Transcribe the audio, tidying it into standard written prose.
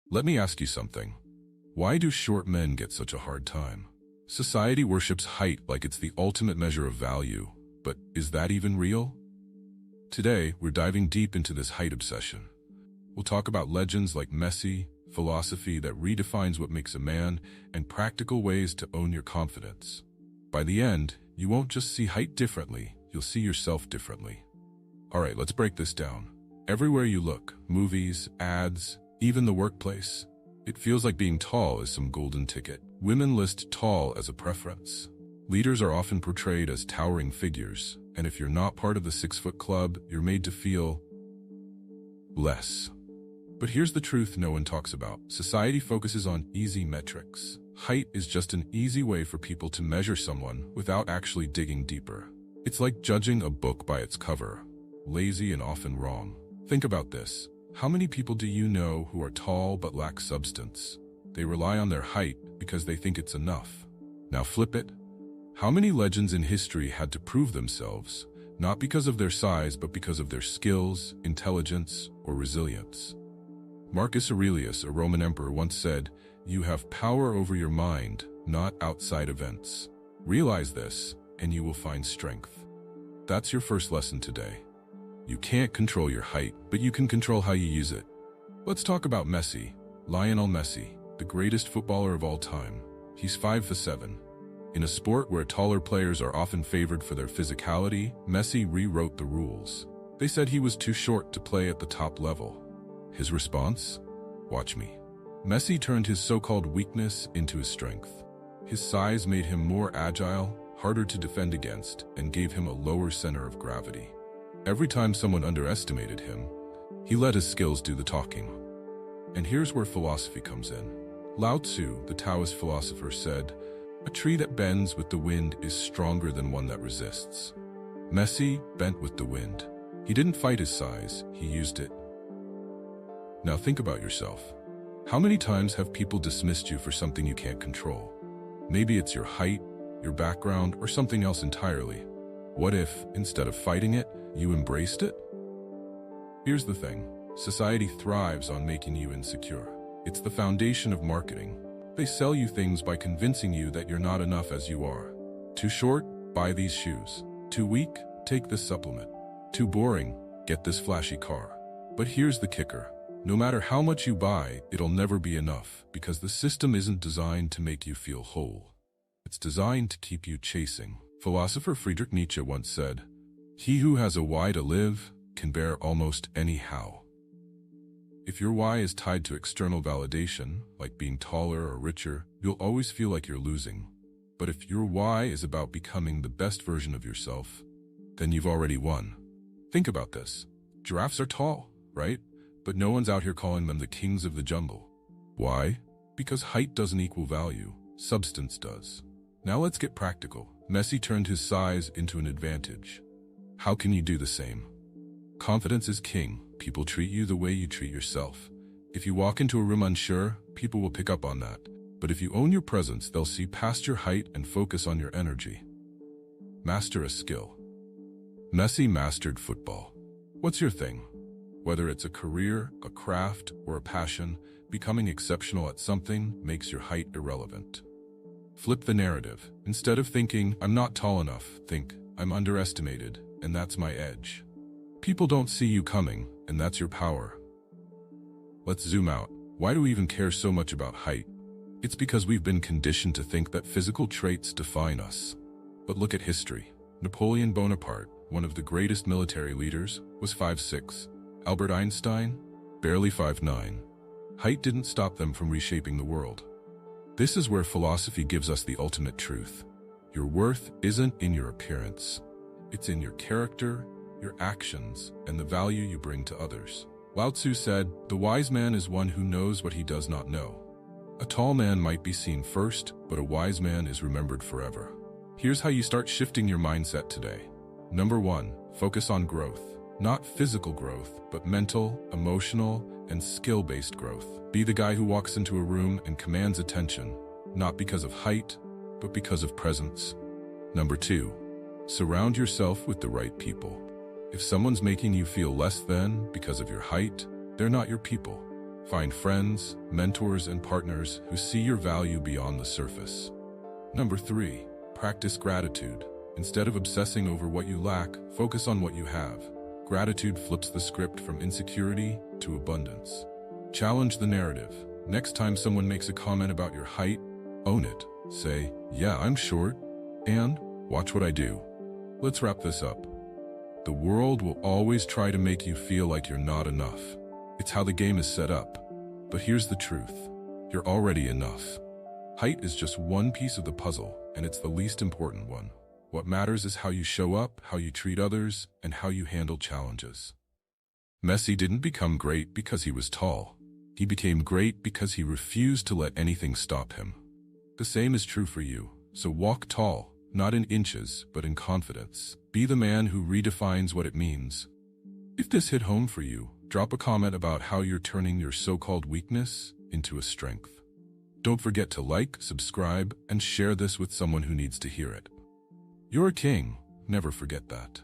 Let me ask you something. Why do short men get such a hard time? Society worships height like it's the ultimate measure of value, but is that even real? Today, we're diving deep into this height obsession. We'll talk about legends like Messi, philosophy that redefines what makes a man, and practical ways to own your confidence. By the end, you won't just see height differently, you'll see yourself differently. Alright, let's break this down. Everywhere you look, movies, ads, even the workplace, it feels like being tall is some golden ticket. Women list tall as a preference. Leaders are often portrayed as towering figures, and if you're not part of the 6-foot club, you're made to feel less. But here's the truth no one talks about. Society focuses on easy metrics. Height is just an easy way for people to measure someone without actually digging deeper. It's like judging a book by its cover. Lazy and often wrong. Think about this. How many people do you know who are tall but lack substance? They rely on their height because they think it's enough. Now flip it. How many legends in history had to prove themselves, not because of their size but because of their skills, intelligence, or resilience? Marcus Aurelius, a Roman emperor, once said, "You have power over your mind, not outside events." Realize this, and you will find strength. That's your first lesson today. You can't control your height, but you can control how you use it. Let's talk about Messi. Lionel Messi, the greatest footballer of all time. He's 5'7". In a sport where taller players are often favored for their physicality, Messi rewrote the rules. They said he was too short to play at the top level. His response? Watch me. Messi turned his so-called weakness into his strength. His size made him more agile, harder to defend against, and gave him a lower center of gravity. Every time someone underestimated him, he let his skills do the talking. And here's where philosophy comes in. Lao Tzu, the Taoist philosopher, said, "A tree that bends with the wind is stronger than one that resists." Messi bent with the wind. He didn't fight his size, he used it. Now think about yourself. How many times have people dismissed you for something you can't control? Maybe it's your height, your background, or something else entirely. What if, instead of fighting it, you embraced it? Here's the thing. Society thrives on making you insecure. It's the foundation of marketing. They sell you things by convincing you that you're not enough as you are. Too short? Buy these shoes. Too weak? Take this supplement. Too boring? Get this flashy car. But here's the kicker. No matter how much you buy, it'll never be enough, because the system isn't designed to make you feel whole. It's designed to keep you chasing. Philosopher Friedrich Nietzsche once said, "He who has a why to live can bear almost any how." If your why is tied to external validation, like being taller or richer, you'll always feel like you're losing. But if your why is about becoming the best version of yourself, then you've already won. Think about this. Giraffes are tall, right? But no one's out here calling them the kings of the jungle. Why? Because height doesn't equal value, substance does. Now let's get practical. Messi turned his size into an advantage. How can you do the same? Confidence is king. People treat you the way you treat yourself. If you walk into a room unsure, people will pick up on that. But if you own your presence, they'll see past your height and focus on your energy. Master a skill. Messi mastered football. What's your thing? Whether it's a career, a craft, or a passion, becoming exceptional at something makes your height irrelevant. Flip the narrative. Instead of thinking, "I'm not tall enough," think, "I'm underestimated, and that's my edge." People don't see you coming, and that's your power. Let's zoom out. Why do we even care so much about height? It's because we've been conditioned to think that physical traits define us. But look at history. Napoleon Bonaparte, one of the greatest military leaders, was 5'6". Albert Einstein, barely 5'9". Height didn't stop them from reshaping the world. This is where philosophy gives us the ultimate truth. Your worth isn't in your appearance. It's in your character, your actions, and the value you bring to others. Lao Tzu said, "The wise man is one who knows what he does not know." A tall man might be seen first, but a wise man is remembered forever. Here's how you start shifting your mindset today. Number 1, focus on growth. Not physical growth, but mental, emotional, and skill-based growth. Be the guy who walks into a room and commands attention, not because of height, but because of presence. Number 2, surround yourself with the right people. If someone's making you feel less than because of your height, they're not your people. Find friends, mentors, and partners who see your value beyond the surface. Number 3. Practice gratitude. Instead of obsessing over what you lack, focus on what you have. Gratitude flips the script from insecurity to abundance. Challenge the narrative. Next time someone makes a comment about your height, own it. Say, yeah, I'm short, and watch what I do. Let's wrap this up. The world will always try to make you feel like you're not enough. It's how the game is set up. But here's the truth. You're already enough. Height is just one piece of the puzzle, and it's the least important one. What matters is how you show up, how you treat others, and how you handle challenges. Messi didn't become great because he was tall. He became great because he refused to let anything stop him. The same is true for you, so walk tall, not in inches, but in confidence. Be the man who redefines what it means. If this hit home for you, drop a comment about how you're turning your so-called weakness into a strength. Don't forget to like, subscribe, and share this with someone who needs to hear it. You're a king, never forget that.